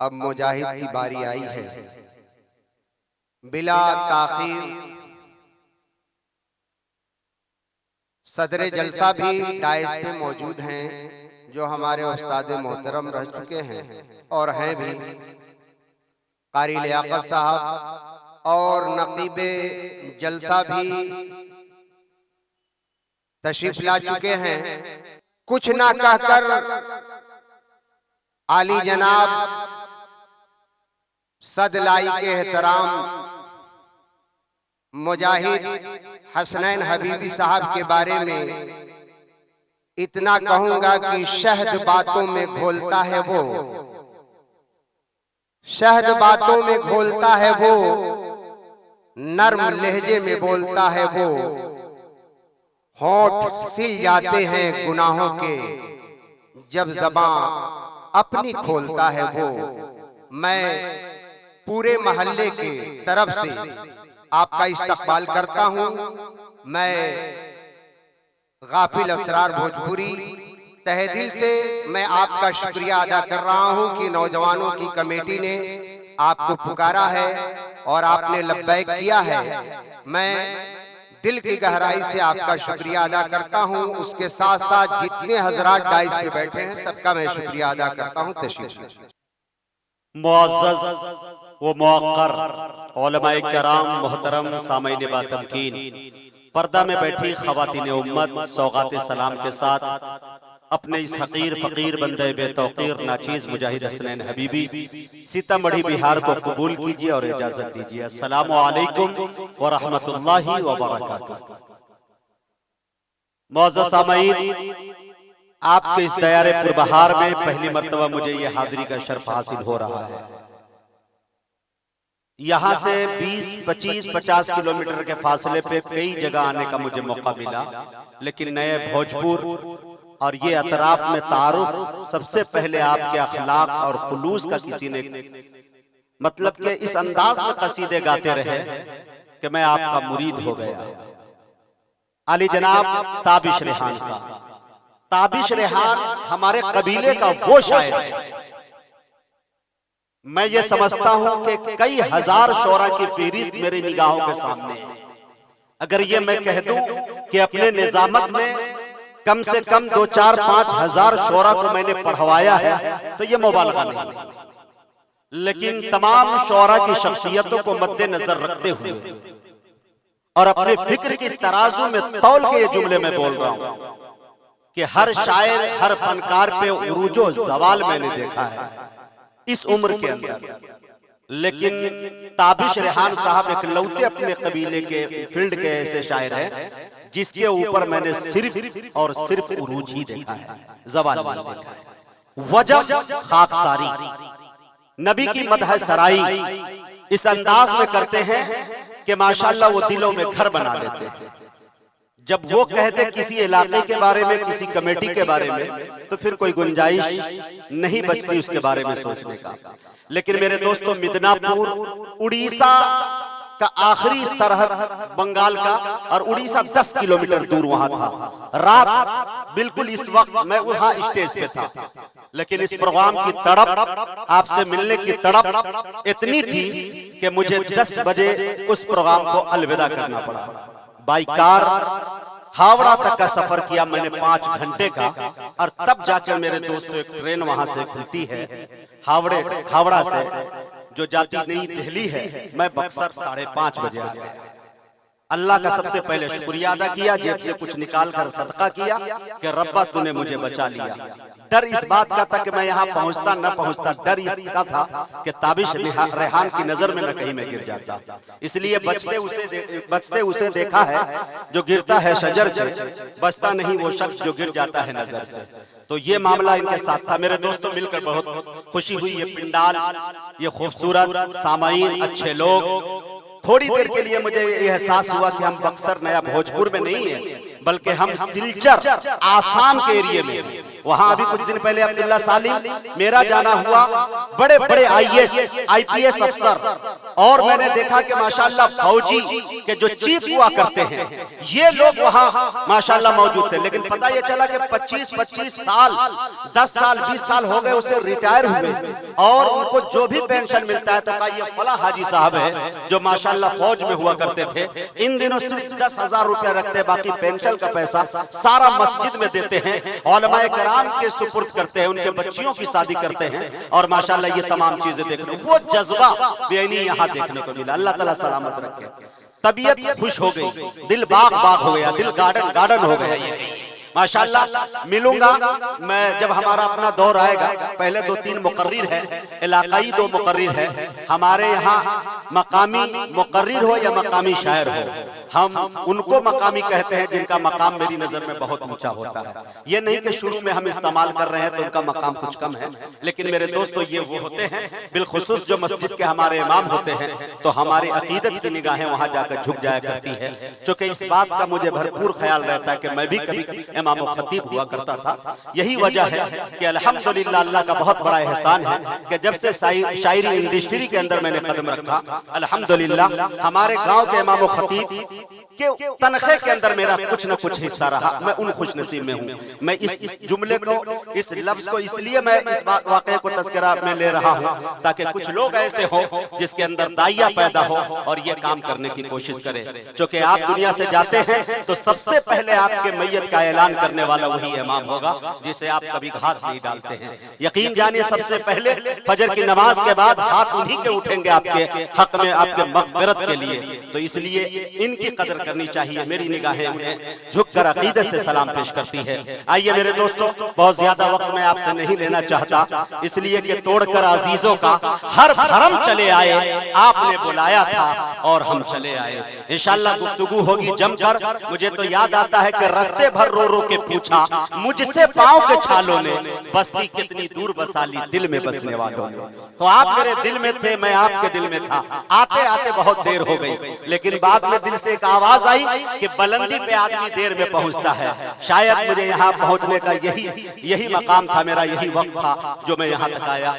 अब मुजाहिद की बारी आई है। बिला ताखीर सदरे जलसा भी डाइस पे मौजूद हैं, जो हमारे उस्ताद मोहतरम रह चुके हैं और हैं भी, कारी लियाकत साहब और नकीबे जलसा भी तशरीफ ला चुके हैं। कुछ ना कहकर आली जनाब सदलाई के एहतराम मुजाहिद हसनैन हबीबी साहब के बारे में इतना कहूंगा कि शहद बातों में घोलता है वो, शहद बातों में घोलता है वो, नर्म लहजे में बोलता है वो, होंठ सिल जाते हैं गुनाहों के जब ज़बान अपनी खोलता है वो। मैं पूरे महल्ले के तरफ से आपका इस्तकबाल करता हूं। मैं गाफिल असरार भोजपुरी तहे दिल से मैं आपका शुक्रिया अदा कर रहा हूं कि नौजवानों की कमेटी ने आपको पुकारा है और आपने लब्बैक किया है। मैं दिल की गहराई से आपका शुक्रिया अदा करता हूं। उसके साथ साथ जितने हजरात डाइस पे बैठे हैं सबका मैं शुक्रिया अदा करता हूं। तशरीफ मुअज़्ज़ज़ व मुअक्कर उलमाए किराम मोहतरम सामईन बातमकीन, पर्दा में बैठी ख़वातीन उम्मत सौगात सलाम के साथ अपने इस हकीर फ़कीर बंदे बेतौकीर नाचीज़ मुजाहिद हसनैन हबीबी सीतामढ़ी बिहार को कबूल कीजिए और इजाज़त दीजिए। अस्सलामु अलैकुम व रहमतुल्लाहि व बरकातुहू। मुअज़्ज़ज़ सामईन, आपके इस दयारे पुरबहार में पहली मर्तबा मुझे ये हाज़िरी का शर्फ हासिल हो रहा है। यहाँ से 20, 25, 50 किलोमीटर के फासले पे कई जगह आने का मुझे मौका मिला, लेकिन नए भोजपुर और ये अतराफ में तारुफ सबसे पहले आपके अखलाक और खुलूस का किसी ने मतलब कि इस अंदाज में कसीदे गाते रहे कि मैं आपका मुरीद हो गया। अली जनाब ताबिश रेहान साहब, ताबिश रेहान हमारे कबीले का वो शायर है। मैं ये समझता हूं कि कई हजार शोरा की फहरिस्त मेरी निगाहों के सामने है। अगर ये मैं कह दूं कि अपने निजामत में कम से कम 2, 4, 5 हजार शोरा को मैंने पढ़वाया है तो ये मुबालगा नहीं, लेकिन तमाम शोरा की शख्सियतों को मद्देनजर रखते हुए और अपने फिक्र की तराजू में तौल के ये जुमले में बोल रहा हूं कि हर शायर हर फनकार पे उरूजो जवाल मैंने देखा है इस उम्र के अंदर, लेकिन ताबिश रेहान साहब एक लौटे अपने कबीले के फील्ड के ऐसे शायर हैं जिसके ऊपर मैंने सिर्फ और सिर्फ उरूज ही देखा है, जवाल देखा है। वजह खाकसारी, नबी की मदह सराई इस अंदाज में करते हैं कि माशाल्लाह वो दिलों में घर बना लेते हैं। जब वो कहते किसी इलाके के बारे में, किसी कमेटी के बारे में, तो फिर कोई गुंजाइश नहीं बचती उसके बारे में सोचने का। लेकिन मेरे दोस्तों, मिदनापुर उड़ीसा का आखिरी सरहद बंगाल का, और उड़ीसा 10 किलोमीटर दूर वहां था। रात बिल्कुल इस वक्त मैं वहां स्टेज पे था, लेकिन इस प्रोग्राम की तड़प, आपसे मिलने की तड़प इतनी थी कि मुझे 10 बजे उस प्रोग्राम को अलविदा करना पड़ा। बाई कार हावड़ा तक का सफर किया मैंने 5 घंटे का, और तब जाकर मेरे दोस्तों एक ट्रेन वहां से खुलती है हावड़ा से, जो जाती नई दिल्ली है। मैं बक्सर 5:30 बजे आ गया। अल्लाह का सबसे पहले शुक्रिया अदा किया, जेब से कुछ निकाल कर सदका किया कि रब्बा तूने मुझे बचा लिया। डर इस बात का था कि मैं यहाँ पहुँचता न पहुँचता, डर इसका था कि ताबिश रेहान की नजर में न कहीं मैं गिर जाता। इसलिए बचते उसे देखा है जो गिरता है शजर से, बचता नहीं वो शख्स जो गिर जाता है नजर से। तो ये मामला इनके साथ था। मेरे दोस्तों, मिलकर बहुत खुशी हुई। ये पिंडाल, ये खूबसूरत सामाईन, अच्छे लोग। थोड़ी देर के लिए मुझे ये एहसास हुआ कि हम बक्सर नया भोजपुर में नहीं है, बल्कि हम सिलचर आसाम के एरिया में। वहां अभी कुछ दिन पहले अब्दुल्ला सालिम मेरा जाना हुआ, बड़े बड़े IAS IPS अफसर और मैंने देखा कि माशाल्लाह फौजी के जो चीफ हुआ करते हैं ये लोग वहां माशाल्लाह मौजूद थे। लेकिन पता ये चला कि 25-25 साल 10 साल 20 साल हो गए उसे रिटायर हुए और उनको जो भी पेंशन मिलता है तो कहा ये फला हाजी साहब है जो माशाल्लाह फौज में हुआ करते थे, इन दिनों सिर्फ 10,000 रुपया रखते हैं, बाकी पेंशन का पैसा सारा मस्जिद में देते हैं, उलमाए कराम के सुपुर्द करते हैं, उनके बच्चियों की शादी करते हैं और माशाल्लाह ये तमाम चीजें देखने वो जज्बा बेनी यहाँ देखने को मिला। अल्लाह ताला सलामत रखे। तबीयत खुश हो गई, दिल बाग बाग हो गया, दिल गार्डन गार्डन हो गया। ये माशाल्लाह मिलूंगा मैं जब हमारा अपना दौर आएगा। पहले 2-3 मुकर्रिर है, इलाकाई 2 मुकर्रिर है। हमारे यहाँ मकामी मुकर्रिर हो या मकामी शायर हो, हम उनको मकामी कहते हैं जिनका मकाम मेरी नजर में बहुत ऊंचा होता है। ये नहीं कि शुरू में हम इस्तेमाल कर रहे हैं तो उनका मकाम कुछ कम है, लेकिन मेरे दोस्तों ये वो होते हैं बिलखुसूस जो मस्जिद के हमारे इमाम होते हैं तो हमारी अकीदत की निगाहें वहां जाकर झुक जाया करती है। चूंकि इस बात का मुझे भरपूर ख्याल रहता है कि मैं भी कभी इमाम खतीब हुआ करता था। यही वजह है कि अल्हम्दुलिल्लाह अल्लाह का बहुत बड़ा एहसान है कि जब से शायरी इंडस्ट्री के अंदर मैंने कदम रखा, अल्हम्दुलिल्लाह हमारे गांव के इमाम खतीब के तनखे के अंदर मेरा कुछ न कुछ हिस्सा रहा। मैं उन खुश नसीब में हूँ। मैं इस जुमले को, इस लफ्ज को इसलिए मैं इस वाक़े को तज़किरा में ले रहा हूँ ताकि कुछ लोग ऐसे हो जिसके अंदर दाइया पैदा हो और ये काम करने की कोशिश करे। क्योंकि आप दुनिया से जाते हैं तो सबसे पहले आपके मैयत का ऐलान करने वाला वही इमाम होगा जिसे आप कभी घास नहीं डालते हैं। यकीन जानिए सबसे पहले फजर की नमाज के बाद हाथ उन्हीं के उठेंगे आपके हक में, आपके मग़फ़िरत के लिए। तो इसलिए इनकी कदर करनी चाहिए। मेरी निगाहें उन्हें झुककर अकीदत से सलाम पेश करती है। आइए मेरे दोस्तों, बहुत ज्यादा वक्त मैं आपसे नहीं लेना चाहता, इसलिए कि तोड़कर अजीजों का हर भरम चले आए, आपने बुलाया था और हम चले आए। इंशाअल्लाह गुफ्तगू होगी जमकर। मुझे तो याद आता है कि रास्ते भर रो रो के पूछा मुझसे पाँव के छालों ने, बस्ती कितनी दूर बसा ली दिल में बसने वालों ने। तो आप मेरे दिल में थे, मैं आपके दिल में था। आते आते बहुत देर हो गई, लेकिन बाद में दिल से एक आवाज आई कि बुलंदी पे आदमी देर में पहुंचता है। शायद मुझे यहाँ पहुंचने का यही मकाम था, मेरा यही वक्त था जो मैं यहाँ तक आया।